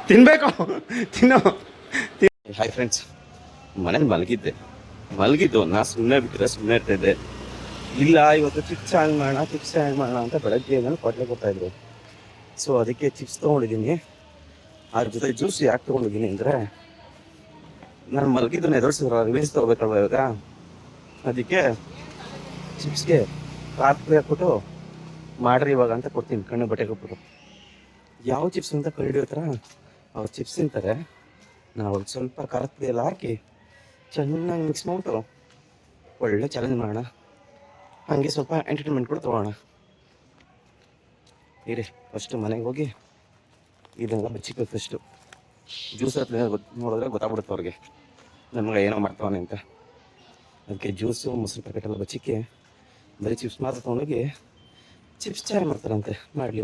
ತಿನ್ಬೇಕು ತಿನ್ನು. Hi friends, ಮನೇಲಿ ಮಲಗಿದ್ದು ನಾ ಸುಮ್ಮನೆ ಬಿಟ್ಟರೆ ಸುಮ್ಮನೆ ಇರ್ತಾಯಿದ್ದೆ. ಇಲ್ಲ ಇವತ್ತು ಚಿಪ್ಸ್ ಹ್ಯಾಂಗ್ ಮಾಡೋಣ ಅಂತ ಬೆಳಗ್ಗೆ ನಾನು ಕೊಟ್ಟಲೆ ಕೊಡ್ತಾಯಿದ್ರು. ಸೊ ಅದಕ್ಕೆ ಚಿಪ್ಸ್ ತೊಗೊಂಡಿದ್ದೀನಿ. ಅದ್ರ ಜೊತೆ ಜ್ಯೂಸ್ ಯಾಕೆ ತೊಗೊಂಡಿದ್ದೀನಿ ಅಂದರೆ, ನಾನು ಮಲಗಿದ್ದನ್ನು ಎದುರಿಸಿದ್ರು ರಿಲೀಸ್ ತೊಗೋಬೇಕಲ್ವ ಇವಾಗ. ಅದಕ್ಕೆ ಚಿಪ್ಸ್ಗೆ ಖಾರ ಹಾಕ್ಬಿಟ್ಟು ಮಾಡ್ರಿ ಇವಾಗ ಅಂತ ಕೊಡ್ತೀನಿ, ಕಣ್ಣು ಬಟ್ಟೆಗೆ ಹೋಗ್ಬಿಟ್ಟು. ಯಾವ ಚಿಪ್ಸ್ ಅಂತ ಕಂಡಿಡ್ತಾರ ಅವ್ರು ಚಿಪ್ಸ್ ತಿಂತಾರೆ. ನಾವು ಸ್ವಲ್ಪ ಖಾರದ ಪುಡಿ ಎಲ್ಲ ಹಾಕಿ ಚೆನ್ನಾಗಿ ಮಿಕ್ಸ್ ಮಾಡ್ಬಿಟ್ಟು ಒಳ್ಳೆ ಚಾಲೆಂಜ್ ಮಾಡೋಣ. ಹಾಗೆ ಸ್ವಲ್ಪ ಎಂಟರ್ಟೈನ್ಮೆಂಟ್ ಕೂಡ ತೊಗೊಳ್ಳೋಣ. ಇರಿ ಫಸ್ಟು ಮನೆಗೆ ಹೋಗಿ ಇದೆಲ್ಲ ಬಚ್ಚಿಕ್ಬೇಕು. ಫಸ್ಟು ಜ್ಯೂಸ್ ಹತ್ರ ನೋಡಿದ್ರೆ ಗೊತ್ತಾಗ್ಬಿಡುತ್ತೆ ಅವ್ರಿಗೆ ನಮಗೆ ಏನೋ ಮಾಡ್ತಾವನೆ ಅಂತ. ಅದಕ್ಕೆ ಜ್ಯೂಸು ಮೊಸರು ಪ್ಯಾಕೆಟೆಲ್ಲ ಬಚ್ಚಿಕ್ಕೆ ಬರೀ ಚಿಪ್ಸ್ ಮಾತ್ರ ತೊಗೊಂಡೋಗಿ ಚಿಪ್ಸ್ ಚಾಯ್ ಮಾಡ್ತಾರಂತೆ. ಮಾಡಲಿ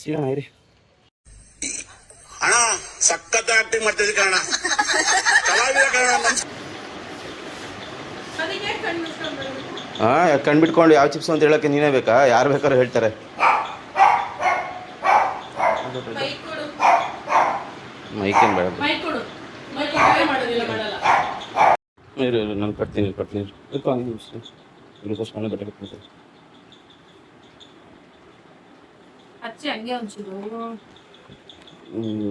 ಸಿಗೋಣ ಇರಿ. ಅಣ್ಣ ಸಖತ್ ಆಕ್ಟಿಂಗ್ ಮಾಡ್ತಿದ್ದೆ ಕಾರಣ ಕಣ್ಬಿಟ್ಕೊಂಡು ಯಾವ ಚಿಪ್ಸ್ ಅಂತ ಹೇಳಕ್ಕೆ ನೀನೇ ಬೇಕಾ? ಯಾರು ಬೇಕಾದ್ರೂ ಹೇಳ್ತಾರೆ. ಮೈಕೇನು ಬೇಡ, ನಾನು ಕಟ್ತೀನಿ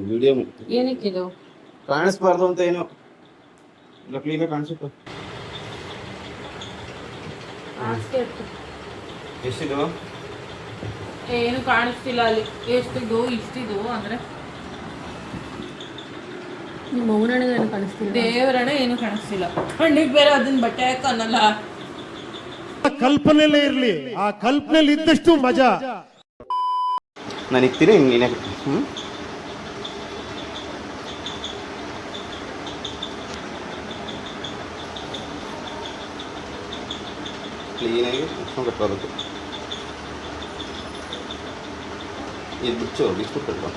ವಿಡಿಯೋ ಏನಕ್ಕಿದು ಕಾಣಿಸ್ಬಾರ್ದು ಅಂತ ಏನೋ ಕ್ಲೀನಾಗಿ ಕಾಣಿಸುತ್ತೆ. ಎಷ್ಟಿದು? ಏನು ಕಾಣಿಸ್ತಿಲ್ಲ ಅಲ್ಲಿ. ಎಷ್ಟಿದು ಇಷ್ಟಿದು ಅಂದ್ರೆ ನಿಮ್ಮ ಮೌನಣ್ಣ ಏನು ಕಾಣಿಸ್ತಿಲ್ಲ, ದೇವರಣ್ಣ ಏನು ಕಾಣಿಸ್ತಿಲ್ಲ. ಕಣ್ಣಿಗೆ ಬೇರೆ ಅದನ್ನ ಬಟ್ಟೆ ಹಾಕ ಅನ್ನಲ್ಲ. ಕಲ್ಪನೆಲೇ ಇರ್ಲಿ, ಆ ಕಲ್ಪನೆಲಿ ಇದ್ದಷ್ಟು ಮಜಾ. ನಾನು ಇಕ್ತೀನಿ ನೀನೆ. ಕ್ಲೀನಾಗಿ ಕಟ್ಕೋಬೇಕು. ಇದು ಬಿಸ್ಬಿಟ್ಟು ಕಟ್ಕೊ.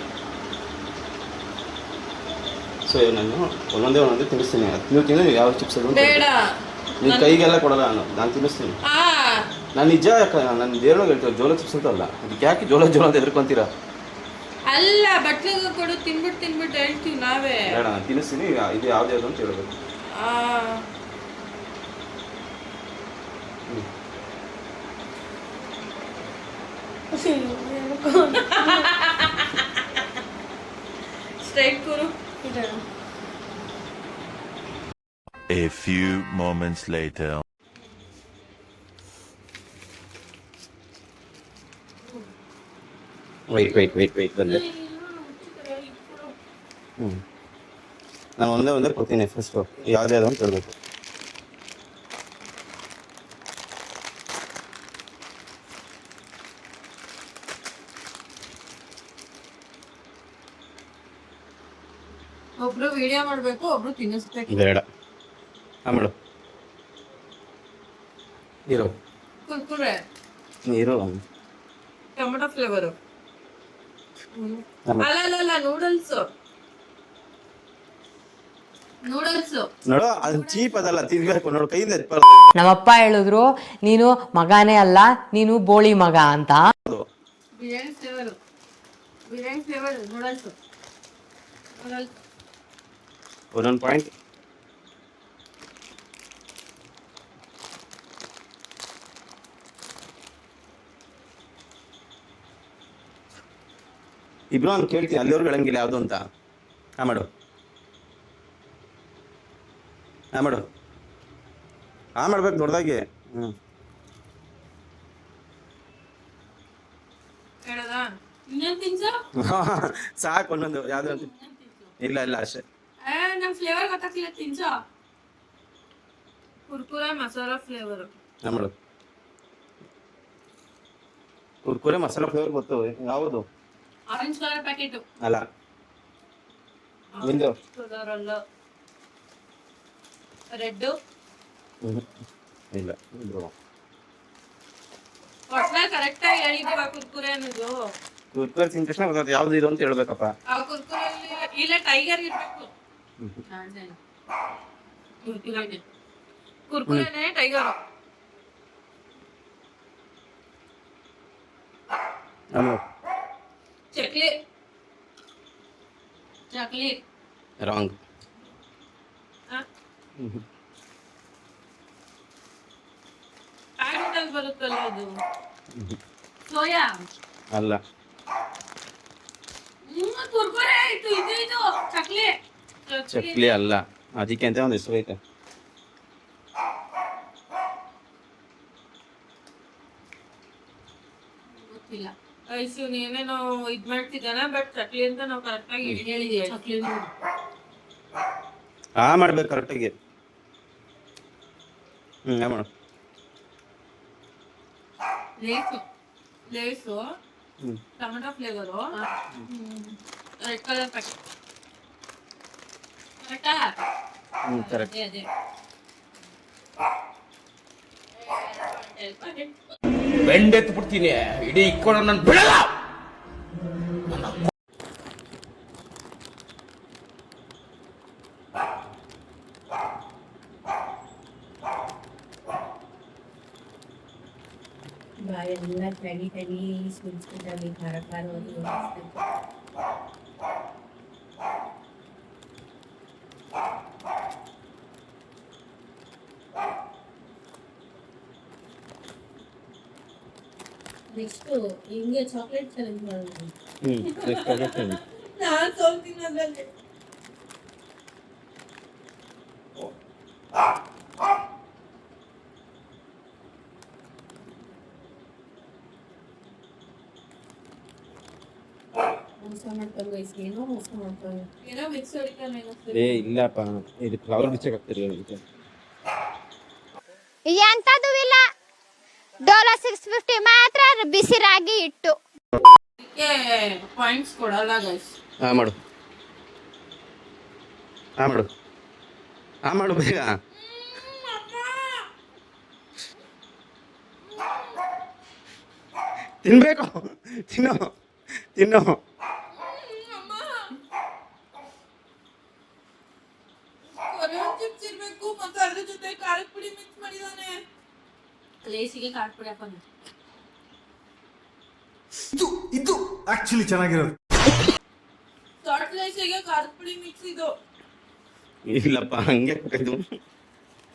ಸೊ ನಾನು ಒಂದೊಂದೇ ತಿನ್ನಿಸ್ತೀನಿ. ನೀವು ತಿನ್ನೋ ಯಾವ ಚಿಪ್ಸ್ ಅದು ಬೇಡ, ನಿನ್ನ ಕೈಗೆಲ್ಲ ಕೊಡಲ್ಲ. ನಾನು ತಿನ್ನಿಸ್ತೀನಿ. ನಾನು ನಿಜ ನನ್ನ ದೇವ್ರಿಗೆ ಹೇಳ್ತೀವಿ ಜೋಳ ಚಿಪ್ಸ್ ಅಂತ ಅಲ್ಲ. ಅದಕ್ಕೆ ಯಾಕೆ ಜೋಳ ಅಂತ ಎದ್ಕೊಂತೀರಾ? ಅಲ್ಲ ಬಟ್ಲಿಗೆ ಕೊಡು, ತಿನ್ಬಿಟ್ಟು ಹೇಳ್ತೀವಿ ನಾವೇ. ಬೇಡ, ನಾನು ತಿನ್ನಿಸ್ತೀನಿ. ಇದು ಯಾವ್ದು ಅಂತ ಹೇಳ್ಬೇಕು. Straight ಕೂರು. A few moments later. Wait ಬಂದೆ. ನಾನು ಒಂದೇ ಕೊಡ್ತೀನಿ. ಫಸ್ಟು ಯಾವುದೇ ಅಂತ ಹೇಳ್ಬೇಕು. ಒಬ್ರು ವಿಡಿಯೋ ಮಾಡ್ಬೇಕು, ಒಬ್ರು ತಿನ್ನಿಸ್ಬೇಕು. ಬೇಡ ಆಮೇಲೆ ಇರೋ ಕುರ್ಕುರೆ ಇರೋ ಟೊಮೆಟೊ ಫ್ಲೇವರು. ಅಲ್ಲ ನೂಡಲ್ಸ್ ನೋಡು, ಅದು ಚೀಪ್ ಅದಲ್ಲ, ತಿನ್ಬೇಕು. ನೋಡು ಕೈಯಿಂದ. ನಮ್ಮಪ್ಪ ಹೇಳಿದ್ರು ನೀನು ಮಗನೇ ಅಲ್ಲ, ನೀನು ಬೋಳಿ ಮಗ ಅಂತ. ಬಿರಿಯಾನಿ ಫ್ಲೇವರ್ ನೂಡಲ್ಸ್ ಒಂದೊಂದು ಪಾಯಿಂಟ್. ಇಬ್ರು ಅಂತ ಕೇಳ್ತೀನಿ, ಅಲ್ಲಿವ್ರಿಗೆ ಹೇಳಂಗಿಲ್ಲ ಯಾವುದು ಅಂತ. ಮಾಡು ಮಾಡ್ಬೇಕು ದೊಡ್ಡದಾಗಿ. ಸಾಕು ಒಂದೊಂದು ಯಾವ್ದು. ಇಲ್ಲ ಅಷ್ಟೇ. ನಮ್ ಫ್ಲೇವರ್ ಗೊತ್ತಾಗ್ತಿಲ್ಲ, ತಿನ್ಸೋ. ಕುರ್ಕುರೆ ಮಸಾಲಾ ಫ್ಲೇವರ್. ಮಾಡು ಕುರ್ಕುರೆ ಮಸಾಲಾ ಫ್ಲೇವರ್ ಗೊತ್ತು. ಯಾವುದು? ಆರೆಂಜ್ ಕಲರ್ ಪ್ಯಾಕೆಟ್ ಅಲ್ಲ, ನಿಂದು ರೆಡ್ ಇಲ್ಲ. ಕರೆಕ್ಟ್ ಆಗಿ ಹೇಳಿದೀವ ಕುರ್ಕುರೆ ಅನ್ನೋದು. ಕುರ್ಕುರೆ ತಿಂದ ತಕ್ಷಣ ಗೊತ್ತಾಗ್ತದೆ ಯಾವ್ದು ಇದು ಅಂತ ಹೇಳ್ಬೇಕಪ್ಪ. ಆ ಕುರ್ಕುರೆ ಇಲ್ಲ ಟೈಗರ್ ಇರ್ಬೇಕು. ಕುರ್ಕುರೆನೇ tiger. Chakli chocolate. Wrong. Packet ಅಲ್ಲಿ ಬರುತ್ತಲ್ಲ ಅದು. ಸೋಯಾ. ಅಲ್ಲ. ಕುರ್ಕುರೆ ಆಯ್ತು. ಇದು ಚಾಕ್ಲೇಟ್. ಚಕ್ಲಿ ಅಲ್ಲ, ಅದಕ್ಕೆ ಅಂತ ಒಂದು ಹೆಸರು ಐತೆ. ಗೊತ್ತಿಲ್ಲ. ಇವ್ನು ಏನೇನೋ ಇದ್ ಮಾಡ್ತಿದ್ದಾನ, ಬಟ್ ಚಕ್ಲಿ ಅಂತ ನಾವು ಕರೆಕ್ಟ್ ಆಗಿ ಹೇಳಿದೀವಿ. ಚಕ್ಲಿ ಮಾಡ್ಬೇಕು ಕರೆಕ್ಟಾಗಿ. ಮಾಡು. ಲೇಸು tomato flavour, red colour packet. ಕರೆಕ್ಟಾ? ಕರೆಕ್ಟ್. ಅದೇ ಬೆಂಡೆತ್ತು ಬಿಡ್ತೀನಿ, ಇಡೀ ಇಕ್ಕೊಂಡು ನಾನು ಬಿಡಲ್ಲ. ಬಾಯೆಲ್ಲ ತಡಿ ತಡಿ ಸುಲ್ಸ್ಕೊಂಡಾಗಿ ಖಾರ ಖಾರವಾಗಿ ನೆಕ್ಸ್ಟ್ ಹಿಂಗೆ ಚಾಕ್ಲೇಟ್ ಚಾಲೆಂಜ್ ಮಾಡೋದು. ನಾನು ಸೋಲ್ತೀನಿ ಅದ್ರಲ್ಲಿ. ಮೋಸ ಮಾಡ್ಕೊಂಡು ಏನೋ ಮೋಸ ಮಾಡ್ಕೊಂಡು ಏನೋ ಮಿಕ್ಸ್ ಹೊಡಿತಾನೆ. ಇಲ್ಲಪ್ಪ, ಇದು ಫ್ಲವರ್ ಬಿಚ್ಚಕ್ಕೆ ಆಗ್ತಿರಿ. ಎಂತದೂ ಇಲ್ಲ, ಡೋಲೋ 650 ಮಾತ್ರ ಬಿಸಿ ರಾಗಿ ಇಟ್ಟು. ಪಾಯಿಂಟ್ಸ್ ಕೊಡಲ್ಲ ಗೈಸ್. ಮಾಡು ಬೇಗ. ತಿನ್ಬೇಕು, ತಿನ್ನು. ಕೊರಿಯನ್ ಚಿಪ್ಸ್ ಇರ್ಬೇಕು, ಮತ್ತೆ ಅದ್ರ ಜೊತೆ ಖಾರದ ಪುಡಿ ಮಿಕ್ಸ್ ಮಾಡಿದಾನೆ. ಲೇಸಿಗೆ ಖಾರದ ಪುಡಿ ಹಾಕೋಣ. ಇದು ಆಕ್ಚುಲಿ ಚೆನ್ನಾಗಿರೋದು. ಸಾಲ್ಟ್ ಲೇಸಿಗೆ ಖಾರದ ಪುಡಿ ಮಿಕ್ಸ್ ಇದು. ಇಲ್ಲಪ್ಪ, ಹಂಗೆ ಇದು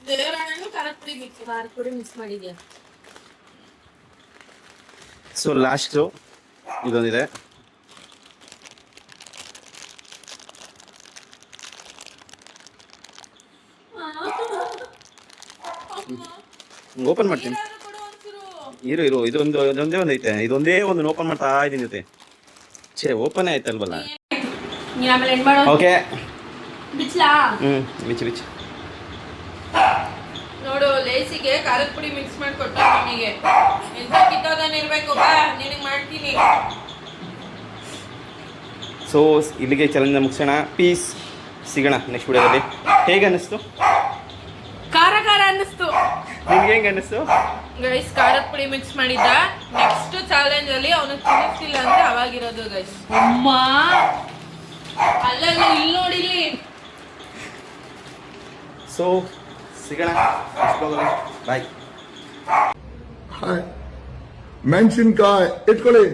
ದೇವರಾಣನು ಖಾರದ ಪುಡಿ ಮಿಕ್ಸ್ ಮಾಡಿದ್ಯಾ. So last ಇದೊಂದಿದೆ. ಓಪನ್ ಮಾಡ್ತೀನಿ. ಇರು ಇದೊಂದೇ ಒಂದು ಐತೆ. ಇದೊಂದೇ ಒಂದು ಓಪನ್ ಮಾಡ್ತಾ ಇದೀನಿ ಜೊತೆ. ಓಪನ್ ಆಯ್ತಲ್ವಲ್ಲ. ಆಮೇಲೆ ಏನ್ ಮಾಡೋದು? ಓಕೆ, ಬಿಚ್ಲಾ? ಬಿಚ್ಚು. ನೋಡು, ಲೇಸಿಗೆ ಖಾರದ ಪುಡಿ ಮಿಕ್ಸ್ ಮಾಡಿ ಕೊಟ್ಟ ನಮಗೆ. ಎಂತ ಕಿತ್ತೋದನ್ನ ಇರ್ಬೇಕು, ಬಾ ನಿನಗೆ ಮಾಡ್ತೀನಿ. ಸೊ ಇಲ್ಲಿಗೆ ಚಾಲೆಂಜ್ ಮುಗಿಸೋಣ. ಪೀಸ್, ಸಿಗೋಣ ನೆಕ್ಸ್ಟ್ ವಿಡಿಯೋದಲ್ಲಿ. ಹೇಗೆ ಅನ್ನಿಸ್ತು? ಖಾರ ಅನ್ನಿಸ್ತು. ನಿಮ್ಗೆ ಹೆಂಗೆ ಅನ್ನಿಸ್ತು? ಗೈಸ್ ಖಾರದ ಪುಡಿ ಮಿಕ್ಸ್ ಮಾಡಿದ್ದ. ನೆಕ್ಸ್ಟ್ ಚಾಲೆಂಜ್ ಅಲ್ಲಿ ಅವನು ತಿನ್ನಿಸ್ತಿಲ್ಲ ಅಂದ್ರೆ ಅವಾಗಿರೋದು ಗೈಸ್. ಅಮ್ಮ ಅಲ್ಲಲ್ಲ, ಇಲ್ಲಿ ನೋಡಿಲಿ. ಸೊ ಸಿಗೋಣ ಬಾಯ್. ಮೆಣಸಿನ್ಕಾಯಿ ಇಟ್ಕೊಳ್ಳಿ.